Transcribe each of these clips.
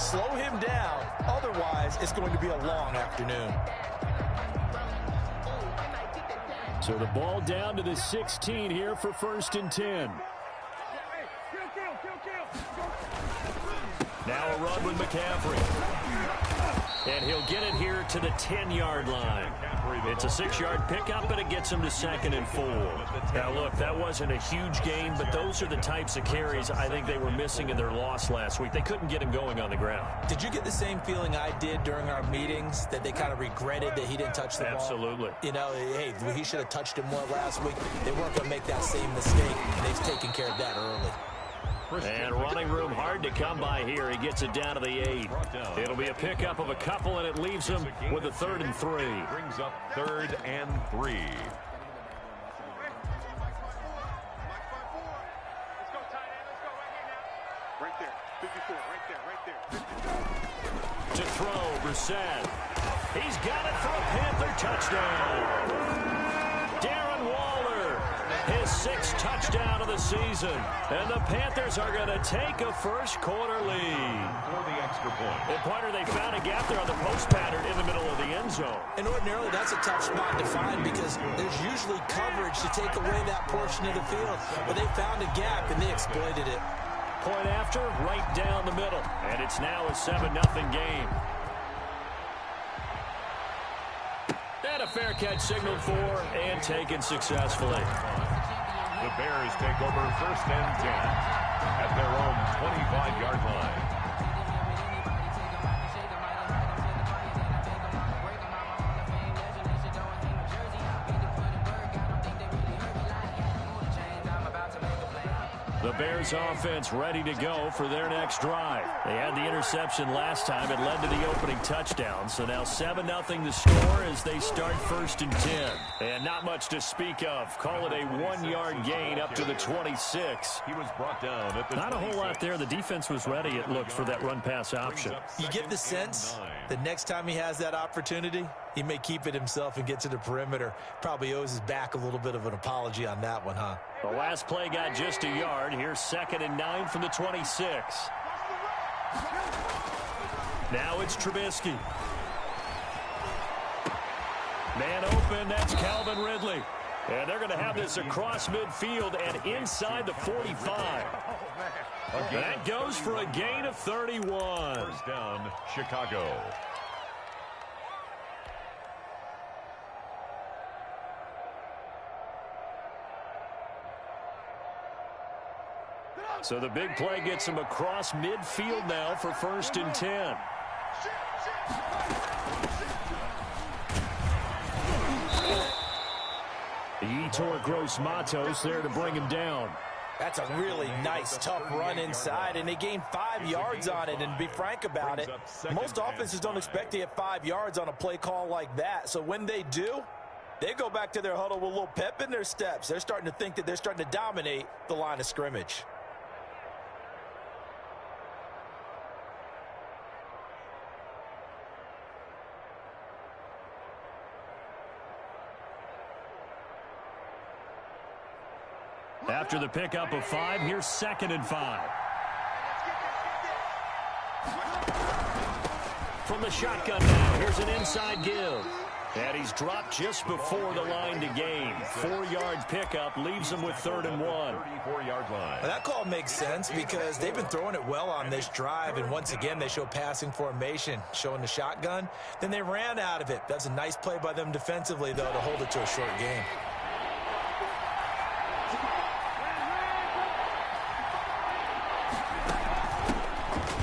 Slow him down. Otherwise, it's going to be a long afternoon. So the ball down to the 16 here for 1st and 10. Now a run with McCaffrey. And he'll get it here to the 10-yard line. It's a 6-yard pickup, but it gets him to 2nd and 4. Now, look, that wasn't a huge gain, but those are the types of carries I think they were missing in their loss last week. They couldn't get him going on the ground. Did you get the same feeling I did during our meetings, that they kind of regretted that he didn't touch the ball? Absolutely. You know, hey, he should have touched him more last week. They weren't going to make that same mistake. They've taken care of that early. And running room hard to come by here. He gets it down to the 8. It'll be a pickup of a couple, and it leaves him with a 3rd and 3. Brings up 3rd and 3. Right there. 54, right there. To throw, Brissett. He's got it for a Panther touchdown. Darren Waller, his 6th touchdown of the season. And the Panthers are going to take a first-quarter lead. For the extra point. Well, partner, they found a gap there on the post pattern in the middle of the end zone. And ordinarily, that's a tough spot to find because there's usually coverage to take away that portion of the field. But they found a gap, and they exploited it. Point after, right down the middle. And it's now a 7-0 game. And a fair catch signaled for and taken successfully. The Bears take over 1st and 10 at their own 25-yard line. The Bears offense ready to go for their next drive. They had the interception last time. It led to the opening touchdown. So now 7-0 the score as they start 1st and 10. And not much to speak of. Call it a 1-yard gain up to the 26. He was brought down at the Not a whole lot there. The defense was ready, it looked, for that run-pass option. You get the sense the next time he has that opportunity, he may keep it himself and get to the perimeter. Probably owes his back a little bit of an apology on that one, huh? The last play got just a yard. Here's 2nd and 9 from the 26. Now it's Trubisky. Man open, that's Calvin Ridley. And they're going to have this across midfield and inside the 45. That goes for a gain of 31. First down, Chicago. So the big play gets him across midfield now for 1st and 10. Yetur Gross-Matos there to bring him down. That's a really nice, tough run inside, and they gained 5 yards on it. And to be frank about it, most offenses don't expect to get 5 yards on a play call like that. So when they do, they go back to their huddle with a little pep in their steps. They're starting to think that they're starting to dominate the line of scrimmage. After the pickup of 5, here's 2nd and 5. From the shotgun now, here's an inside give. And he's dropped just before the line to gain. 4-yard pickup leaves him with 3rd and 1. 34-yard line. Well, that call makes sense because they've been throwing it well on this drive. And once again, they show passing formation, showing the shotgun. Then they ran out of it. That's a nice play by them defensively, though, to hold it to a short game.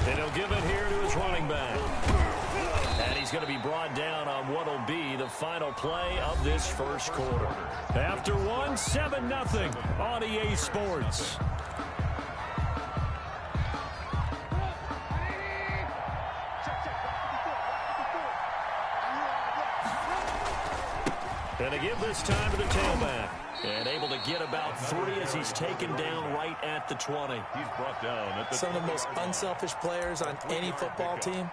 And he'll give it here to his running back. And he's going to be brought down on what will be the final play of this first quarter. After 7-0 on EA Sports. And a give this time to the tailback. And able to get about 3 as he's taken down right at the 20. He's brought down at the Some of the most unselfish players on any football team,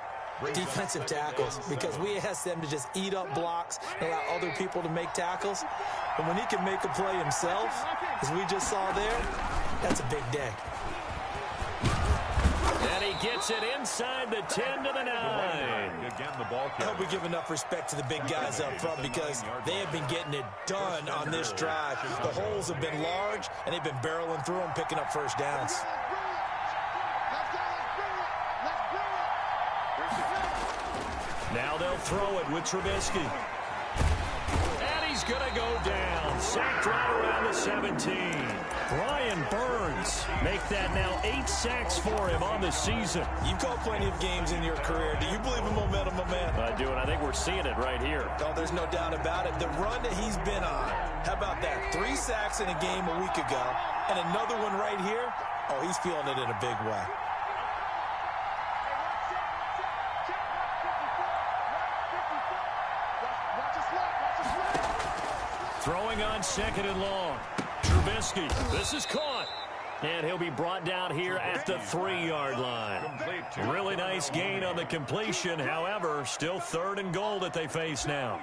defensive tackles, because we ask them to just eat up blocks and allow other people to make tackles. But when he can make a play himself, as we just saw there, that's a big day. And he gets it inside the 10 to the 9. Again, the ball I hope we give enough respect to the big guys up front because they have been getting it done on this drive. The holes have been large, and they've been barreling through them, picking up first downs. Now they'll throw it with Trubisky. And he's going to go down. Sacked right around the 17. Brian Burns make that now 8 sacks for him on the season. You've called plenty of games in your career. Do you believe in momentum, my man? I do, and I think we're seeing it right here. Oh, there's no doubt about it. The run that he's been on. How about that? 3 sacks in a game a week ago, and another one right here. Oh, he's feeling it in a big way. Throwing on 2nd and long. Trubisky, this is caught. And he'll be brought down here at the 3-yard line. Really nice gain on the completion. However, still 3rd and goal that they face now.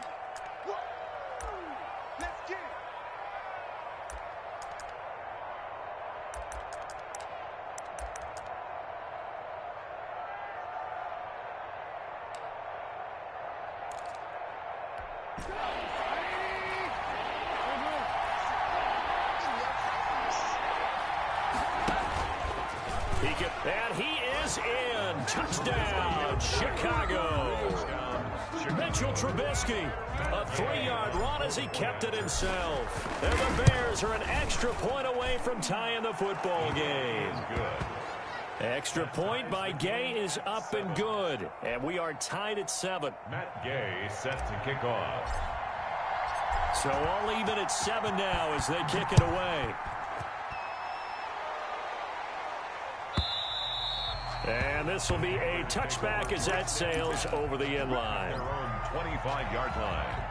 And he is in. Touchdown, Chicago. Mitchell Trubisky, a 3-yard run as he kept it himself. And the Bears are an extra point away from tying the football game. Extra point by Gay is up and good. And we are tied at 7. Matt Gay set to kick off. So all even at 7 now as they kick it away. And this will be a touchback as that sails over the end line. Their own 25-yard line.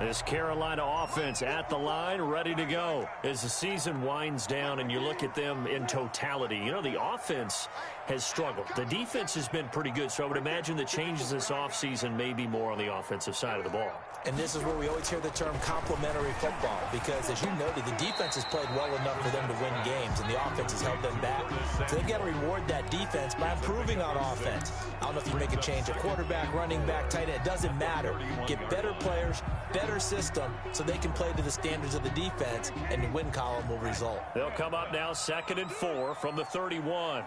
This Carolina offense at the line, ready to go. As the season winds down and you look at them in totality, you know, the offense has struggled. The defense has been pretty good, so I would imagine the changes this offseason may be more on the offensive side of the ball. And this is where we always hear the term complementary football because, as you noted, the defense has played well enough for them to win games, and the offense has held them back. So they've got to reward that defense by improving on offense. I don't know if you make a change, a quarterback, running back, tight end, it doesn't matter. Get better players, better system, so they can play to the standards of the defense, and the win column will result. They'll come up now 2nd and 4 from the 31.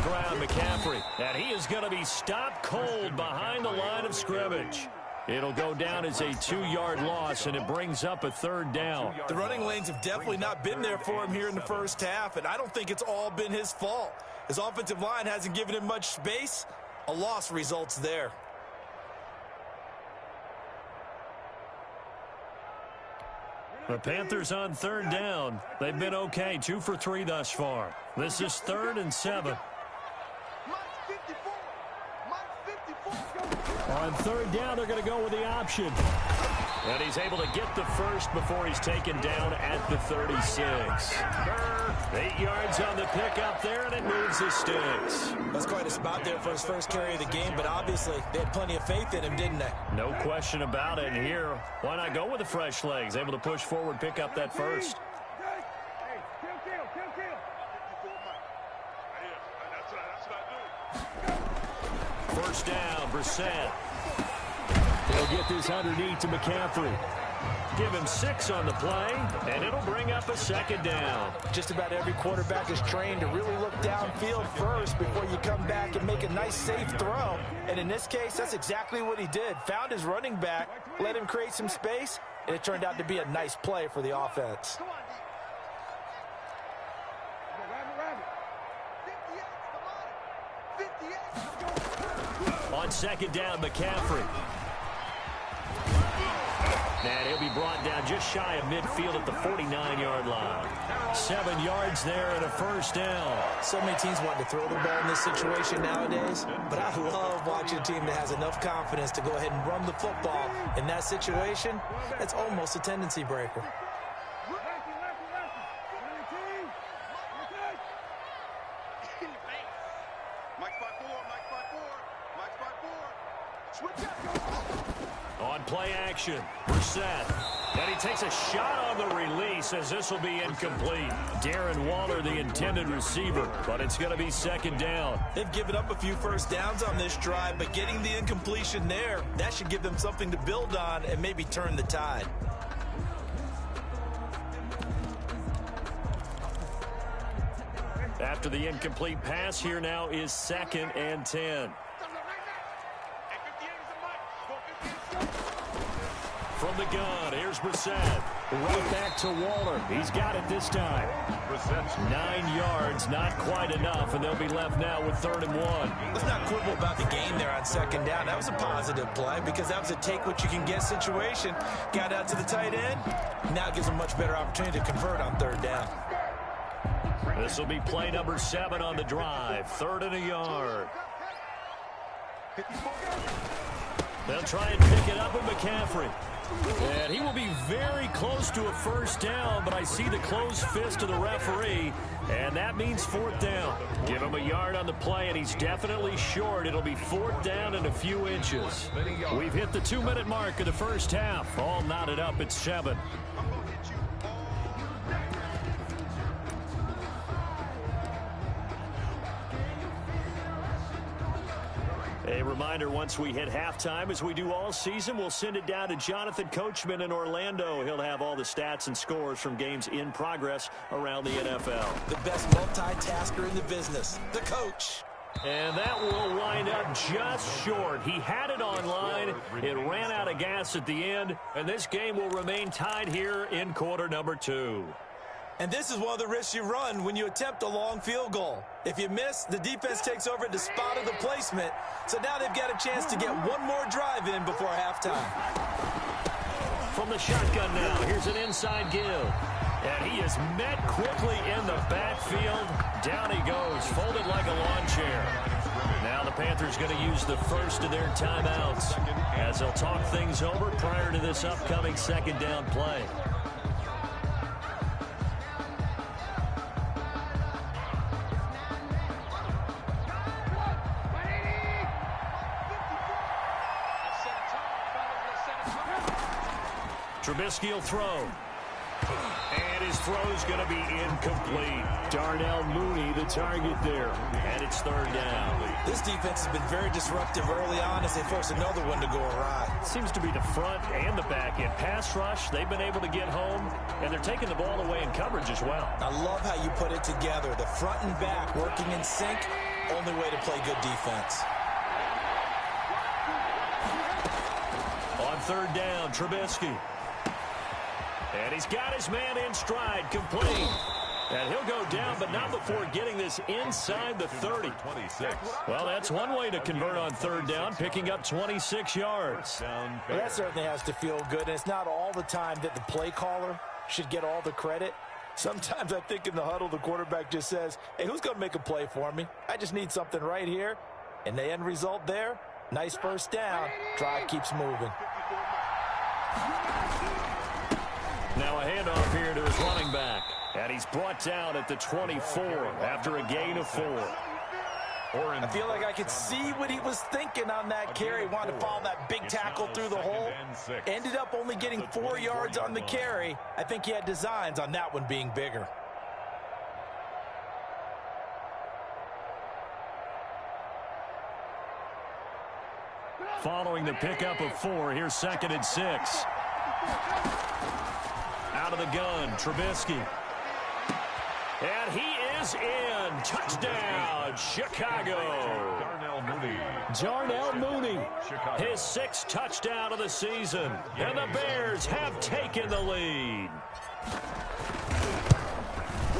Ground, McCaffrey, and he is going to be stopped cold behind the line of scrimmage. It'll go down as a 2-yard loss, and it brings up a 3rd down. The running lanes have definitely not been there for him here in the first half, and I don't think it's all been his fault. His offensive line hasn't given him much space. A loss results there. The Panthers on 3rd down. They've been okay, 2 for 3 thus far. This is 3rd and 7. On 3rd down, they're going to go with the option. And he's able to get the first before he's taken down at the 36. 8 yards on the pickup there, and it moves the sticks. That's quite a spot there for his first carry of the game, but obviously they had plenty of faith in him, didn't they? No question about it. And here, why not go with the fresh legs? Able to push forward, pick up that first. First down, Brissett. They'll get this underneath to McCaffrey. Give him 6 on the play, and it'll bring up a 2nd down. Just about every quarterback is trained to really look downfield first before you come back and make a nice, safe throw. And in this case, that's exactly what he did. Found his running back, let him create some space, and it turned out to be a nice play for the offense. On 2nd down, McCaffrey. And he'll be brought down just shy of midfield at the 49-yard line. 7 yards there and a first down. So many teams want to throw the ball in this situation nowadays, but I love watching a team that has enough confidence to go ahead and run the football. In that situation, that's almost a tendency breaker. On play action, Brissett. And he takes a shot on the release as this will be incomplete. Darren Waller, the intended receiver, but it's going to be second down. They've given up a few first downs on this drive, but getting the incompletion there, that should give them something to build on and maybe turn the tide. After the incomplete pass, here now is 2nd and 10. From the gun, here's Brissett. Right back to Waller. He's got it this time. 9 yards, not quite enough, and they'll be left now with 3rd and 1. Let's not quibble about the game there on 2nd down. That was a positive play because that was a take-what-you-can-get situation. Got out to the tight end. Now it gives them a much better opportunity to convert on 3rd down. This will be play number 7 on the drive. 3rd and a yard. They'll try and pick it up with McCaffrey. And he will be very close to a first down, but I see the closed fist of the referee, and that means 4th down. Give him a yard on the play, and he's definitely short. It'll be 4th down and a few inches. We've hit the 2-minute mark of the first half. All knotted up at 7. A reminder, once we hit halftime, as we do all season, we'll send it down to Jonathan Coachman in Orlando. He'll have all the stats and scores from games in progress around the NFL. The best multitasker in the business, the coach. And that will wind up just short. He had it online. It ran out of gas at the end, and this game will remain tied here in quarter number 2. And this is one of the risks you run when you attempt a long field goal. If you miss, the defense takes over at the spot of the placement. So now they've got a chance to get one more drive in before halftime. From the shotgun now, here's an inside give. And he is met quickly in the backfield. Down he goes, folded like a lawn chair. Now the Panthers going to use the first of their timeouts as they'll talk things over prior to this upcoming 2nd down play. Trubisky will throw. And his throw's going to be incomplete. Darnell Mooney, the target there. And it's 3rd down. This defense has been very disruptive early on as they force another one to go awry. Seems to be the front and the back end. Pass rush, they've been able to get home, and they're taking the ball away in coverage as well. I love how you put it together. The front and back working in sync, only way to play good defense. On 3rd down, Trubisky. And he's got his man in stride, complete. And he'll go down, but not before getting this inside the 30. Well, that's one way to convert on 3rd down, picking up 26 yards. Well, that certainly has to feel good, and it's not all the time that the play caller should get all the credit. Sometimes I think in the huddle, the quarterback just says, hey, who's going to make a play for me? I just need something right here. And the end result there, nice first down. Drive keeps moving. Now a handoff here to his running back. And he's brought down at the 24 after a gain of 4. I feel like I could see what he was thinking on that carry. Wanted to follow that big tackle through the hole. Ended up only getting 4 yards on the carry. I think he had designs on that one being bigger. Following the pickup of 4, here's 2nd and 6. Out of the gun, Trubisky. And he is in. Touchdown, Chicago. Darnell Mooney, his 6th touchdown of the season. And the Bears have taken the lead.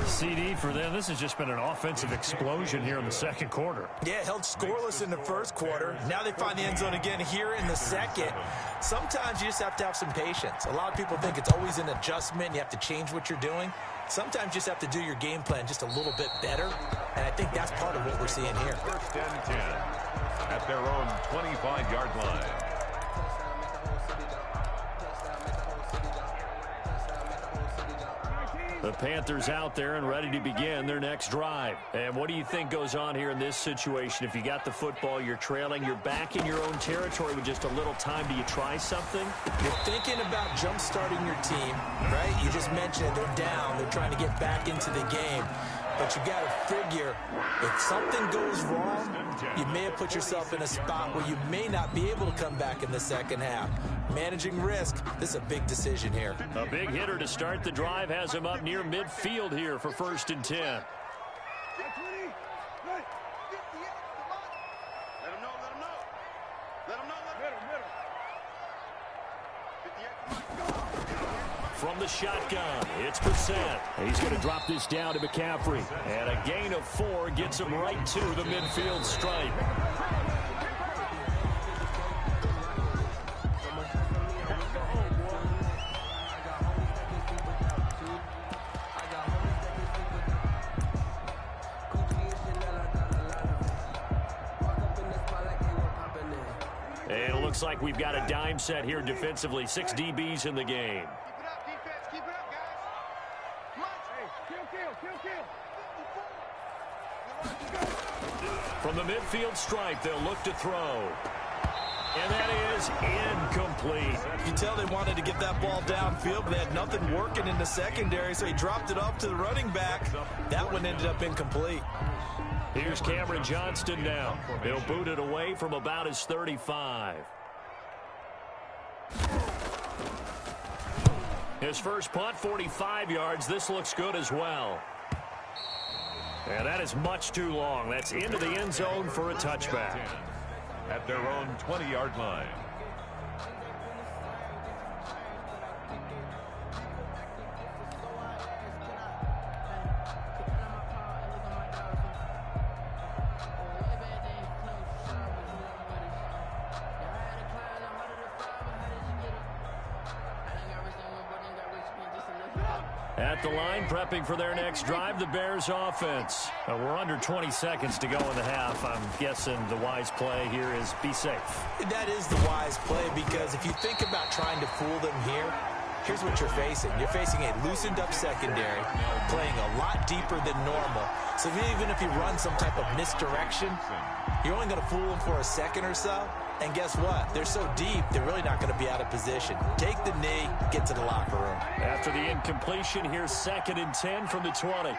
CD for them. This has just been an offensive explosion here in the 2nd quarter. Yeah, held scoreless in the 1st quarter. Now they find the end zone again here in the 2nd. Sometimes you just have to have some patience. A lot of people think it's always an adjustment. You have to change what you're doing. Sometimes you just have to do your game plan just a little bit better. And I think that's part of what we're seeing here. 1st and 10 at their own 25-yard line. The Panthers out there and ready to begin their next drive. And what do you think goes on here in this situation? If you got the football, you're trailing, you're back in your own territory with just a little time. Do you try something? You're thinking about jump-starting your team, right? You just mentioned they're down. They're trying to get back into the game. But you got to figure, if something goes wrong, you may have put yourself in a spot where you may not be able to come back in the second half. Managing risk, this is a big decision here. A big hitter to start the drive has him up near midfield here for 1st and 10. Let him know. From the shotgun, it's Brissett. He's going to drop this down to McCaffrey. And a gain of 4 gets him right to the midfield stripe. And it looks like we've got a dime set here defensively. 6 DBs in the game. From the midfield stripe, they'll look to throw. And that is incomplete. You can tell they wanted to get that ball downfield, but they had nothing working in the secondary, so he dropped it off to the running back. That one ended up incomplete. Here's Cameron Johnston now. He'll boot it away from about his 35. His first punt, 45 yards. This looks good as well. And that is much too long. That's into the end zone for a touchback. At their own 20-yard line. At the line, prepping for their next drive, the Bears offense. We're under 20 seconds to go in the half. I'm guessing the wise play here is be safe. That is the wise play, because if you think about trying to fool them here, here's what you're facing. You're facing a loosened up secondary, playing a lot deeper than normal. So even if you run some type of misdirection, you're only going to fool them for a second or so. And guess what? They're so deep, they're really not going to be out of position. Take the knee, get to the locker room. After the incompletion, here's 2nd and 10 from the 20.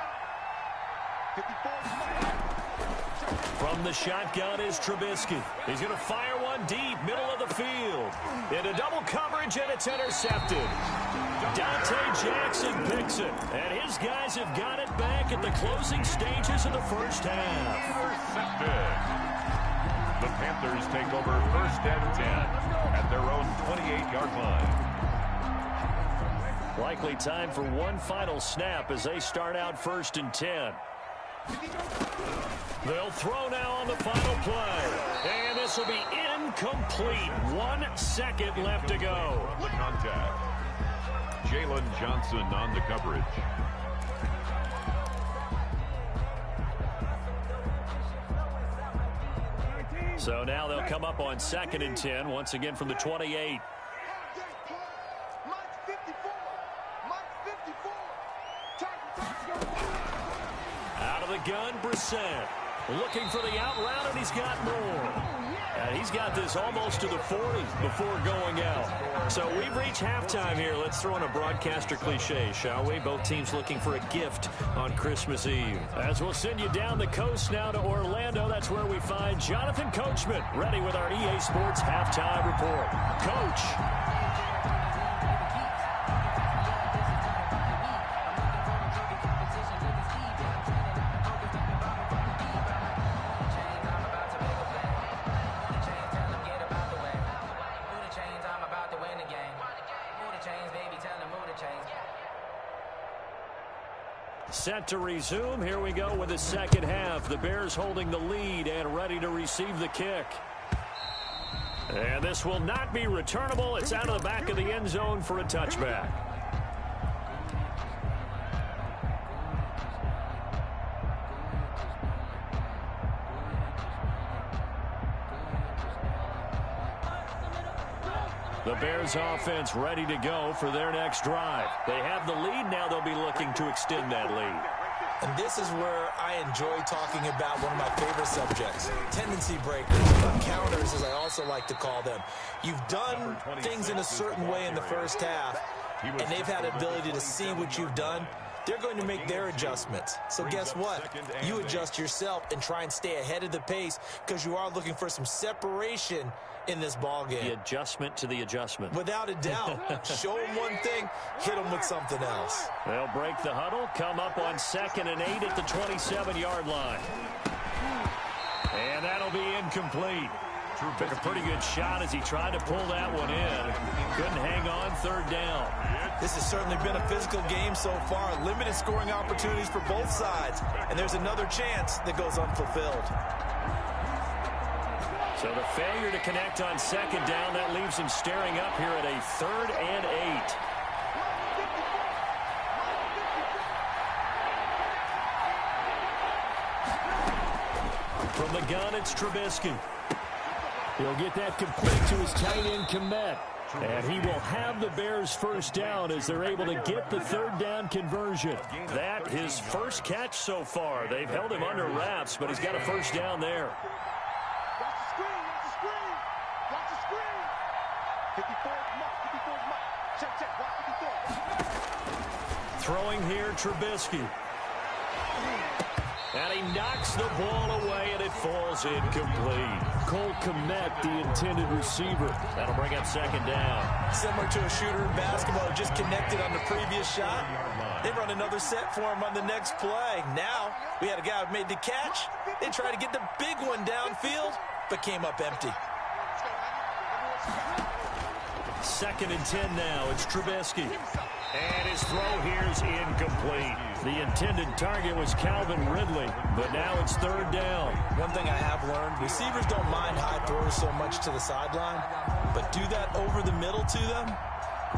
From the shotgun is Trubisky. He's going to fire one deep, middle of the field. Into double coverage, and it's intercepted. Dante Jackson picks it. And his guys have got it back at the closing stages of the first half. Intercepted. The Panthers take over 1st and 10 at their own 28-yard line. Likely time for one final snap as they start out 1st and 10. They'll throw now on the final play. And this will be incomplete. 1 second left to go. From the contact, Jalen Johnson on the coverage. So now they'll come up on 2nd and 10, once again from the 28. Out of the gun, Brissett. Looking for the out route, and he's got more. And he's got this almost to the 40 before going out. So we've reached halftime here. Let's throw in a broadcaster cliche, shall we? Both teams looking for a gift on Christmas Eve. As we'll send you down the coast now to Orlando, that's where we find Jonathan Coachman, ready with our EA Sports Halftime Report. Coach. Set to resume. Here we go with the second half. The Bears holding the lead and ready to receive the kick. And this will not be returnable. It's out of the back of the end zone for a touchback. The The Bears offense ready to go for their next drive. They have the lead. Now they'll be looking to extend that lead. And this is where I enjoy talking about one of my favorite subjects, tendency breakers, or counters as I also like to call them. You've done things in a certain way in the first half, and they've had the ability to see what you've done. They're going to make their adjustments. So guess what? You adjust yourself and try and stay ahead of the pace because you are looking for some separation in this ball game. The adjustment to the adjustment. Without a doubt. Show them one thing, hit them with something else. They'll break the huddle, come up on 2nd and 8 at the 27-yard line. And that'll be incomplete. Took a pretty good shot as he tried to pull that one in. Couldn't hang on, 3rd down. This has certainly been a physical game so far. Limited scoring opportunities for both sides. And there's another chance that goes unfulfilled. So the failure to connect on 2nd down, that leaves him staring up here at a 3rd and 8. From the gun, it's Trubisky. He'll get that complete to his tight end, Kmet. And he will have the Bears first down as they're able to get the 3rd down conversion. That his first catch so far. They've held him under wraps, but he's got a first down there. Watch the screen, watch the screen. Watch the screen. 54's mark, 54's mark. Check, watch 54. Throwing here, Trubisky. And he knocks the ball away, and it falls incomplete. Cole Kmet, the intended receiver. That'll bring up 2nd down. Similar to a shooter in basketball, just connected on the previous shot. They run another set for him on the next play. Now, we had a guy who made the catch. They tried to get the big one downfield, but came up empty. 2nd and 10 now. It's Trubisky. And his throw here is incomplete. The intended target was Calvin Ridley, but now it's 3rd down. One thing I have learned, receivers don't mind high throws so much to the sideline, but do that over the middle to them,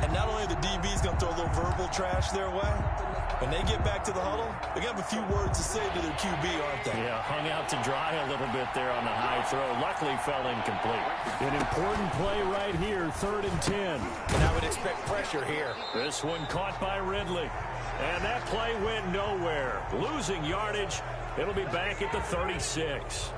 and not only are the DBs going to throw a little verbal trash their way, when they get back to the huddle, they're going to have a few words to say to their QB, aren't they? Yeah, hung out to dry a little bit there on the high throw. Luckily fell incomplete. An important play right here, 3rd and 10. And I would expect pressure here. This one caught by Ridley. And that play went nowhere. Losing yardage. It'll be back at the 36.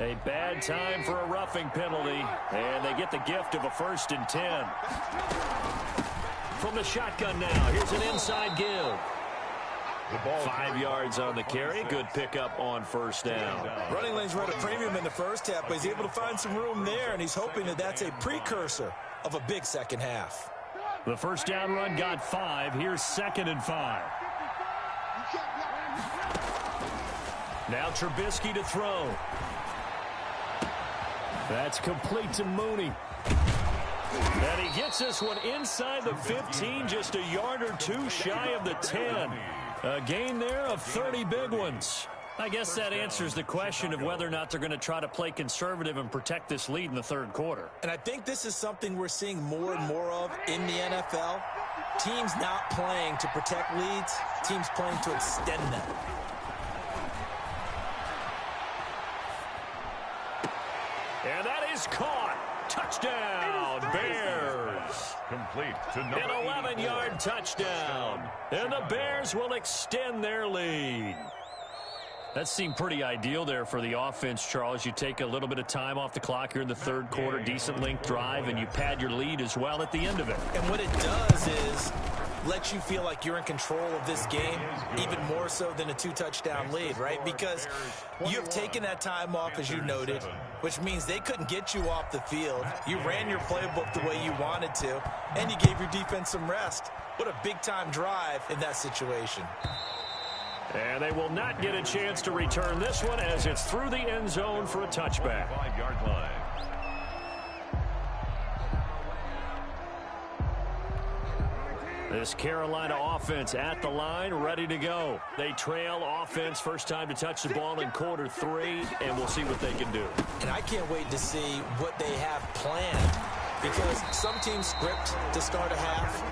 A bad time for a roughing penalty. And they get the gift of a 1st and 10. From the shotgun now, here's an inside give. 5 yards on the carry. Good pickup on 1st down. Running lanes were at a premium in the first half, but he's able to find some room there, and he's hoping that that's a precursor of a big second half. The 1st down run got 5. Here's 2nd and 5. Now Trubisky to throw. That's complete to Mooney. And he gets this one inside the 15, just a yard or two shy of the 10. A gain there of 30 big ones. I guess that answers the question of whether or not they're going to try to play conservative and protect this lead in the 3rd quarter. And I think this is something we're seeing more and more of in the NFL. Teams not playing to protect leads, teams playing to extend them. And that is caught. Touchdown, Bears. Complete to number An 11-yard touchdown. And the Bears will extend their lead. That seemed pretty ideal there for the offense, Charles. You take a little bit of time off the clock here in the 3rd quarter, decent length drive, and you pad your lead as well at the end of it. And what it does is let you feel like you're in control of this game, even more so than a 2-touchdown lead, right? Because you have taken that time off, as you noted, which means they couldn't get you off the field. You ran your playbook the way you wanted to, and you gave your defense some rest. What a big-time drive in that situation. And they will not get a chance to return this one as it's through the end zone for a touchback. 5-yard line. This Carolina offense at the line, ready to go. They trail offense, first time to touch the ball in quarter 3, and we'll see what they can do. And I can't wait to see what they have planned, because some teams script to start a half.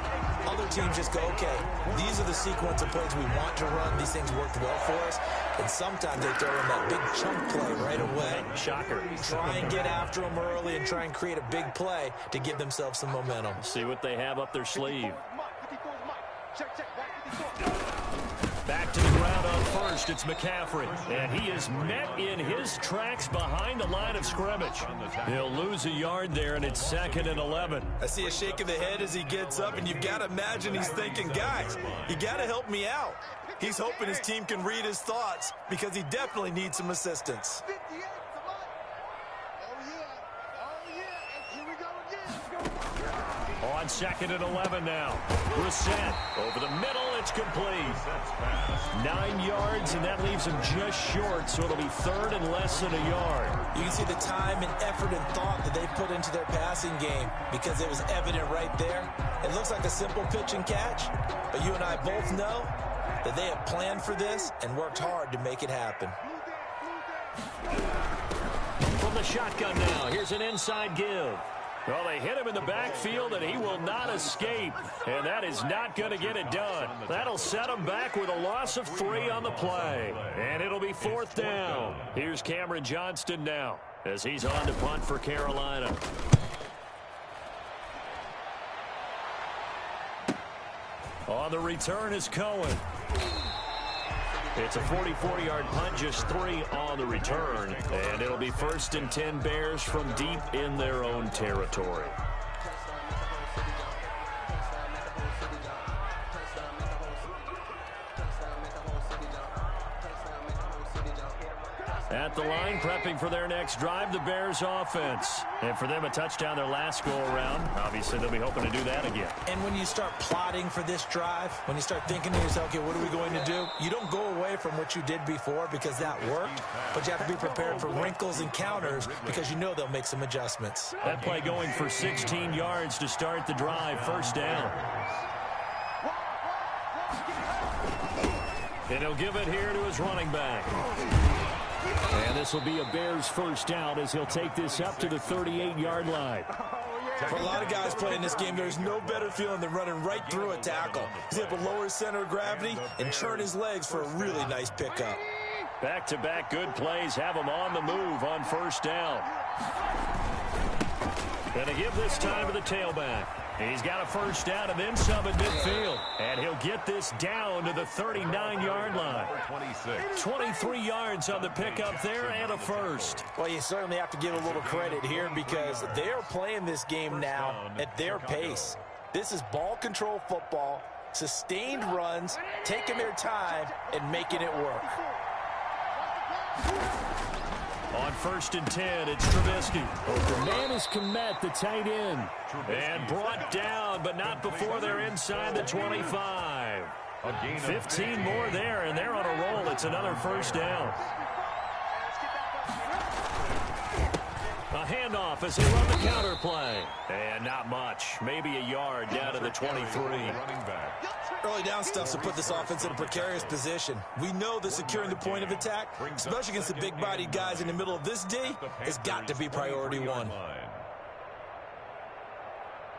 Other teams just go, okay, these are the sequence of plays we want to run. These things worked well for us. And sometimes they throw in that big chunk play right away. Shocker. Try and get after them early and try and create a big play to give themselves some momentum. See what they have up their sleeve. Back to the ground on first. It's McCaffrey. And he is met in his tracks behind the line of scrimmage. He'll lose a yard there, and it's 2nd and 11. I see a shake of the head as he gets up, and you've got to imagine he's thinking, guys, you got to help me out. He's hoping his team can read his thoughts because he definitely needs some assistance. On 2nd and 11 now. Brissett over the middle. It's complete. 9 yards, and that leaves him just short, so it'll be 3rd and less than a yard. You can see the time and effort and thought that they put into their passing game because it was evident right there. It looks like a simple pitch and catch, but you and I both know that they have planned for this and worked hard to make it happen. From the shotgun now, here's an inside give. Well, they hit him in the backfield, and he will not escape. And that is not going to get it done. That'll set him back with a loss of 3 on the play. And it'll be 4th down. Here's Cameron Johnston now as he's on to punt for Carolina. On the return is Cohen. It's a 44-yard punt, just 3 on the return. And it'll be 1st and 10 Bears from deep in their own territory. At the line, prepping for their next drive, the Bears offense. And for them, a touchdown their last go-around. Obviously, they'll be hoping to do that again. And when you start plotting for this drive, when you start thinking to yourself, okay, what are we going to do? You don't go away from what you did before because that worked, but you have to be prepared for wrinkles and counters because you know they'll make some adjustments. That play going for 16 yards to start the drive, 1st down. And he'll give it here to his running back. And this will be a Bears 1st down as he'll take this up to the 38-yard line. For a lot of guys playing this game, there's no better feeling than running right through a tackle. He's able to lower his center of gravity and churn his legs for a really nice pickup. Back-to-back good plays have him on the move on 1st down. And to give this time to the tailback. He's got a 1st down and then some in midfield. And he'll get this down to the 39-yard line. 23 yards on the pickup there and a 1st. Well, you certainly have to give a little credit here because they are playing this game now at their pace. This is ball control football, sustained runs, taking their time and making it work. On 1st and 10, it's Trubisky. The man is Kmet, the tight end. And brought down, but not before they're inside the 25. 15 more there, and they're on a roll. It's another 1st down. A handoff as they run the counter play. And not much. Maybe a yard down to the 23. Early down stuff to put this offense in a precarious position. We know that securing the point of attack, especially against the big-bodied guys in the middle of this D, has got to be priority 1.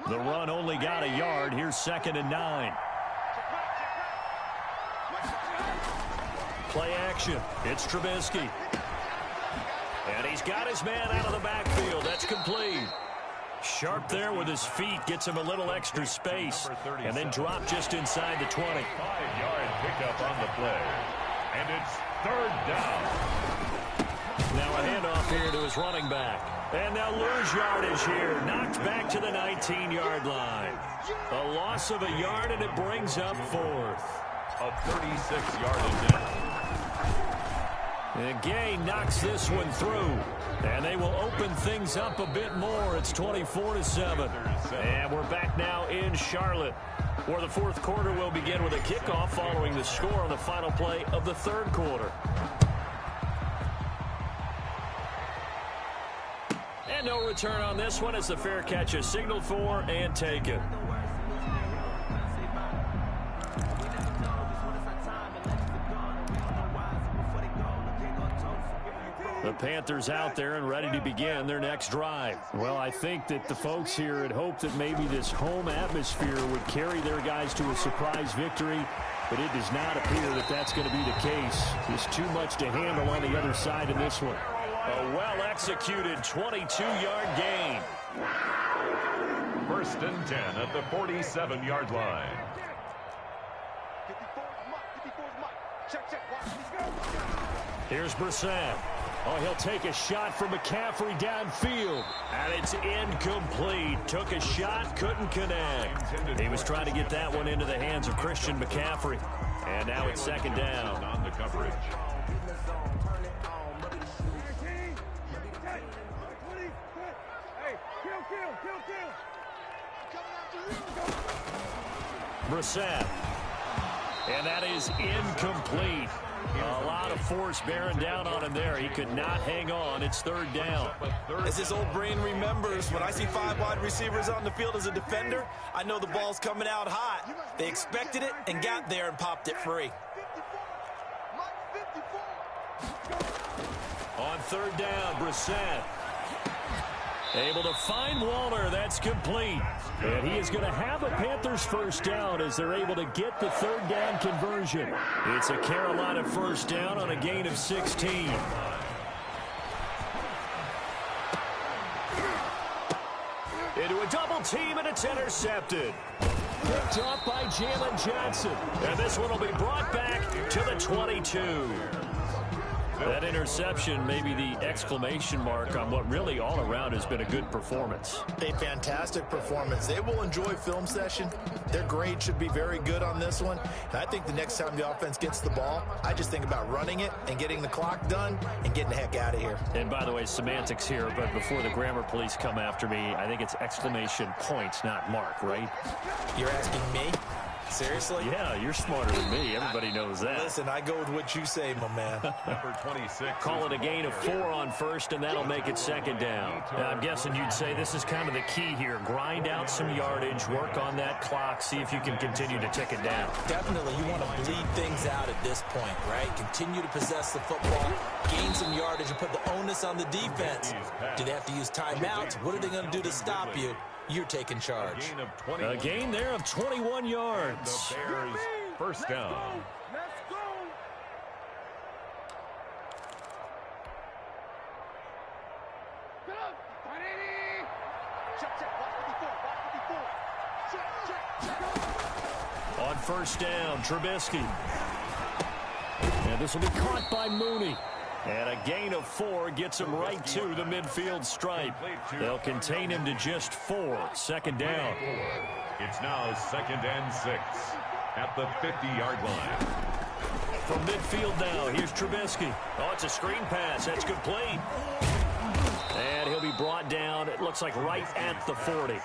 The run only got a yard. Here's 2nd and 9. Play action. It's Trubisky. And he's got his man out of the backfield. That's complete. Sharp there with his feet. Gets him a little extra space. And then drop just inside the 20. 5-yard pickup on the play. And it's 3rd down. Now a handoff here to his running back. And they'll lose yardage here. Knocked back to the 19-yard line. A loss of a yard, and it brings up 4th. A 36-yard attempt. And Gay knocks this one through. And they will open things up a bit more. It's 24-7. And we're back now in Charlotte, where the 4th quarter will begin with a kickoff following the score on the final play of the 3rd quarter. And no return on this one as the fair catch is signaled for and taken. The Panthers out there and ready to begin their next drive. Well, I think that the folks here had hoped that maybe this home atmosphere would carry their guys to a surprise victory, but it does not appear that that's going to be the case. There's too much to handle on the other side in this one. A well-executed 22-yard gain. 1st and 10 at the 47-yard line. Here's Brissett. Oh, he'll take a shot from McCaffrey downfield. And it's incomplete. Took a shot, couldn't connect. He was trying to get that one into the hands of Christian McCaffrey. And now it's 2nd down. On the coverage. Brissett. And that is incomplete. A lot of force bearing down on him there. He could not hang on. It's 3rd down. As his old brain remembers, when I see 5 wide receivers on the field as a defender, I know the ball's coming out hot. They expected it and got there and popped it free. On 3rd down, Brissett. Able to find Waller. That's complete. And he is going to have a Panthers 1st down as they're able to get the 3rd down conversion. It's a Carolina 1st down on a gain of 16. Into a double team, and it's intercepted. Picked off by Jalen Johnson. And this one will be brought back to the 22. That interception may be the exclamation mark on what really all around has been a good performance. A fantastic performance. They will enjoy film session. Their grade should be very good on this one. And I think the next time the offense gets the ball, I just think about running it and getting the clock done and getting the heck out of here. And by the way, semantics here, but before the grammar police come after me, I think it's exclamation points, not mark, right? You're asking me? Seriously? Yeah, you're smarter than me. Everybody knows that. Listen, I go with what you say, my man. Number 26. Call it a gain of 4 on 1st, and that'll make it 2nd down. Now, I'm guessing you'd say this is kind of the key here. Grind out some yardage, work on that clock, see if you can continue to tick it down. Definitely, you want to bleed things out at this point, right? Continue to possess the football, gain some yardage, and put the onus on the defense. Do they have to use timeouts? What are they going to do to stop you? You're taking charge. A gain there of 21 yards. The Bears 1st down. Let's go. On 1st down, Trubisky. And this will be caught by Mooney. And a gain of 4 gets him right to the midfield stripe. They'll contain him to just 4. 2nd down. It's now 2nd and 6 at the 50-yard line. From midfield now, here's Trubisky. Oh, it's a screen pass. That's complete. And he'll be brought down, it looks like right at the 40.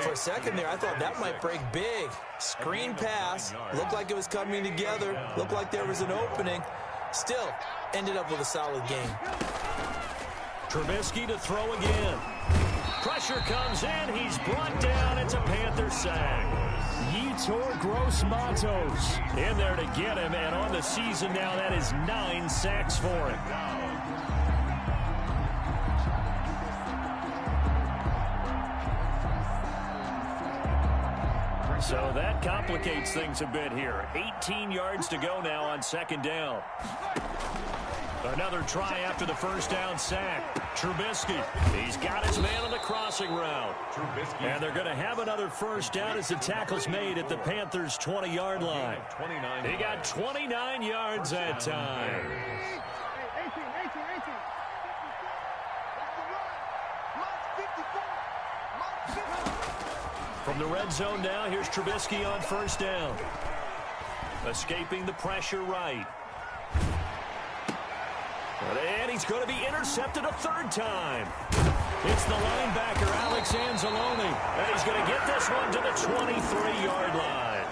For a second there, I thought that might break big. Screen pass. Looked like it was coming together. Looked like there was an opening. Still, ended up with a solid game. Trubisky to throw again. Pressure comes in. He's brought down. It's a Panther sack. Yetur Gross-Matos in there to get him. And on the season now, that is 9 sacks for him. So that complicates things a bit here. 18 yards to go now on 2nd down. Another try after the 1st down sack. Trubisky, he's got his man on the crossing route. And they're going to have another 1st down as the tackle's made at the Panthers' 20-yard line. He got 29 yards that time. From the red zone now, here's Trubisky on 1st down. Escaping the pressure right. And he's going to be intercepted a 3rd time. It's the linebacker, Alex Anzalone. And he's going to get this one to the 23-yard line.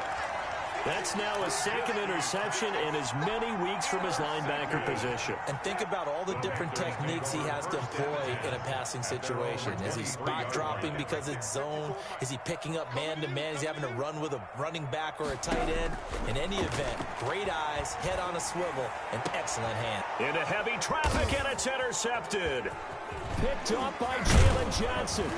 That's now his second interception in as many weeks from his linebacker position. And think about all the different techniques he has to employ in a passing situation. Is he spot dropping because it's zone? Is he picking up man-to-man? Is he having to run with a running back or a tight end? In any event, great eyes, head on a swivel, and excellent hand. Into heavy traffic, and it's intercepted. Picked up by Jalen Johnson.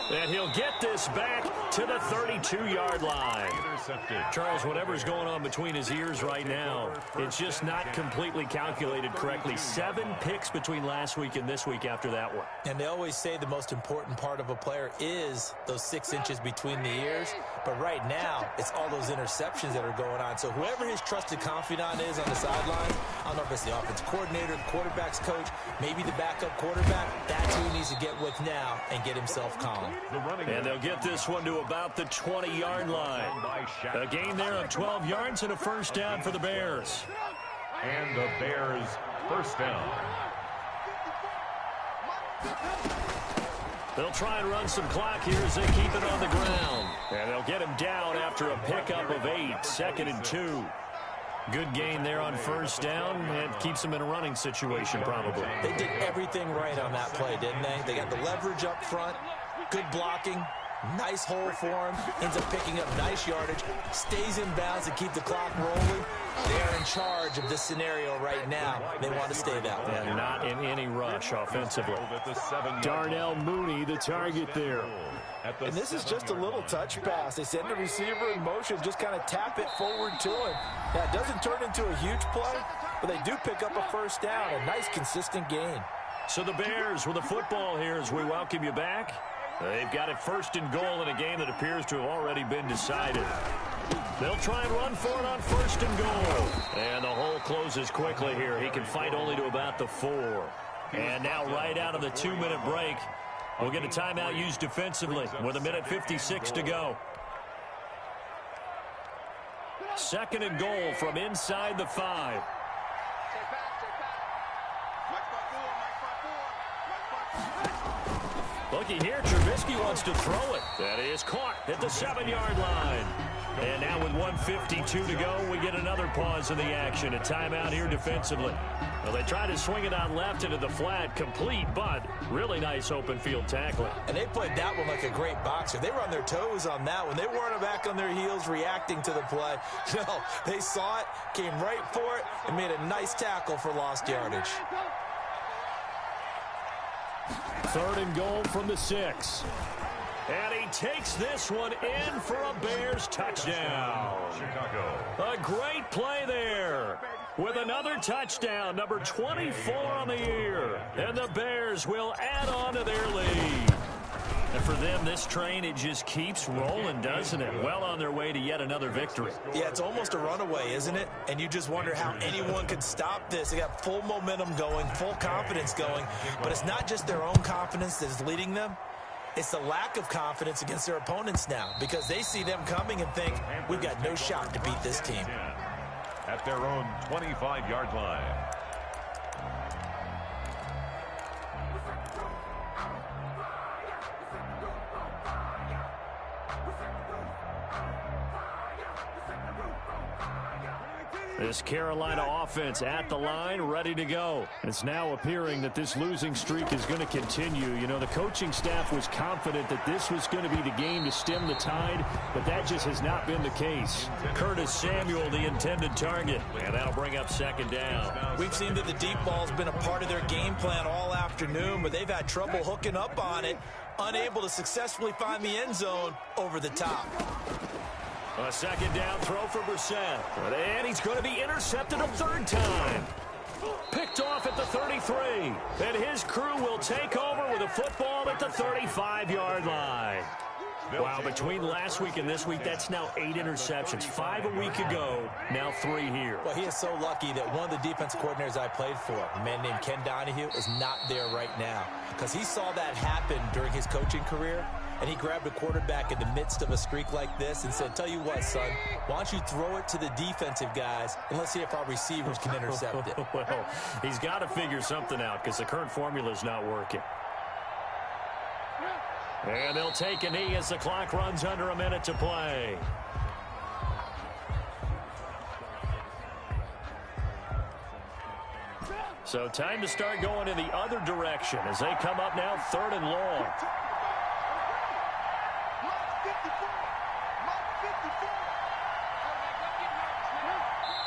And he'll get this back to the 32-yard line. Intercepted. Charles, whatever's going on between his ears right now, it's just not completely calculated correctly. 7 picks between last week and this week after that one. And they always say the most important part of a player is those 6 inches between the ears. But right now, it's all those interceptions that are going on. So whoever his trusted confidant is on the sidelines, I don't know if it's the offense coordinator, the quarterback's coach, maybe the backup quarterback, that's who he needs to get with now and get himself calm. And they'll get this one to about the 20-yard line. A gain there of 12 yards and a first down for the Bears. And the Bears first down. They'll try and run some clock here as they keep it on the ground. And they'll get him down after a pickup of 8, 2nd and 2. Good gain there on first down, and keeps them in a running situation probably. They did everything right on that play, didn't they? They got the leverage up front, good blocking, nice hole for him, ends up picking up nice yardage, stays in bounds to keep the clock rolling. They are in charge of this scenario right now. They want to stay that way. And not in any rush offensively. Darnell Mooney, the target there. And this is just a little touch pass. They send the receiver in motion, just kind of tap it forward to him. Now, it doesn't turn into a huge play, but they do pick up a first down, a nice, consistent gain. So the Bears with the football here as we welcome you back. They've got it 1st and goal in a game that appears to have already been decided. They'll try and run for it on 1st and goal. And the hole closes quickly here. He can fight only to about the 4. And now right out of the 2-minute break, we'll get a timeout used defensively with 1:56 to go. 2nd and goal from inside the 5. Looky here, Trubisky wants to throw it. That is caught at the 7-yard line. And now with 1:52 to go, we get another pause in the action. A timeout here defensively. Well, they try to swing it out left into the flat, complete, but really nice open field tackling. And they played that one like a great boxer. They were on their toes on that one. They weren't back on their heels reacting to the play. No, they saw it, came right for it, and made a nice tackle for lost yardage. 3rd and goal from the 6. And he takes this one in for a Bears touchdown. Chicago. A great play there with another touchdown, number 24 on the year. And the Bears will add on to their lead. And for them, this train, it just keeps rolling, doesn't it? Well on their way to yet another victory. Yeah, it's almost a runaway, isn't it? And you just wonder how anyone could stop this. They got full momentum going, full confidence going. But it's not just their own confidence that's leading them. It's the lack of confidence against their opponents now, because they see them coming and think, we've got no shot to beat this team. At their own 25-yard line. This Carolina offense at the line, ready to go. It's now appearing that this losing streak is going to continue. You know, the coaching staff was confident that this was going to be the game to stem the tide, but that just has not been the case. Curtis Samuel, the intended target, and that'll bring up 2nd down. We've seen that the deep ball's been a part of their game plan all afternoon, but they've had trouble hooking up on it, unable to successfully find the end zone over the top. A 2nd down throw for Brissett. And he's going to be intercepted a 3rd time. Picked off at the 33. And his crew will take over with a football at the 35-yard line. Wow, between last week and this week, that's now 8 interceptions. 5 a week ago, now 3 here. Well, he is so lucky that one of the defense coordinators I played for, a man named Ken Donahue, is not there right now. Because he saw that happen during his coaching career, and he grabbed a quarterback in the midst of a streak like this and said, tell you what, son, why don't you throw it to the defensive guys, and let's see if our receivers can intercept it. Well, he's got to figure something out because the current formula is not working. And they'll take a knee as the clock runs under a minute to play. So time to start going in the other direction as they come up now 3rd and long.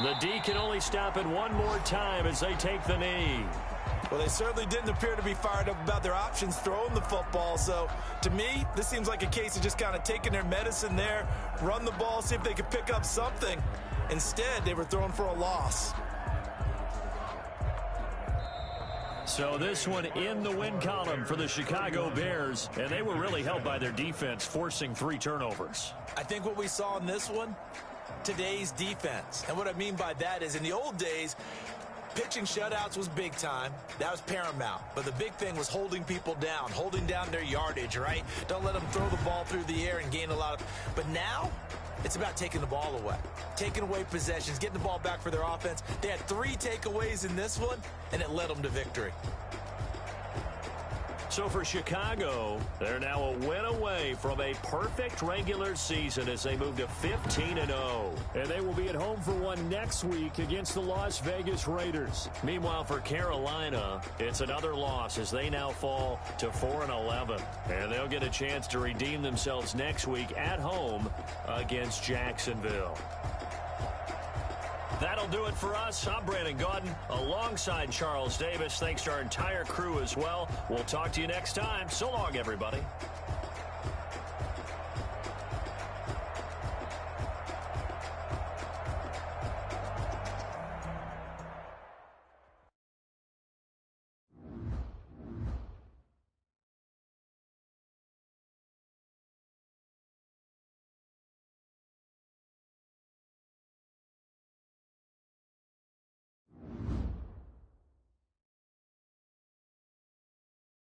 The D can only stop it one more time as they take the knee. Well, they certainly didn't appear to be fired up about their options throwing the football. So, to me, this seems like a case of just kind of taking their medicine there, run the ball, see if they could pick up something. Instead, they were throwing for a loss. So this one in the win column for the Chicago Bears, and they were really helped by their defense, forcing 3 turnovers. I think what we saw in this one, today's defense. And what I mean by that is in the old days, pitching shutouts was big time. That was paramount. But the big thing was holding people down, holding down their yardage, right? Don't let them throw the ball through the air and gain a lot of... But now, it's about taking the ball away, taking away possessions, getting the ball back for their offense. They had 3 takeaways in this one, and it led them to victory. So for Chicago, they're now a win away from a perfect regular season as they move to 15-0. And they will be at home for one next week against the Las Vegas Raiders. Meanwhile, for Carolina, it's another loss as they now fall to 4-11. And they'll get a chance to redeem themselves next week at home against Jacksonville. That'll do it for us. I'm Brandon Gaudin alongside Charles Davis. Thanks to our entire crew as well. We'll talk to you next time. So long, everybody.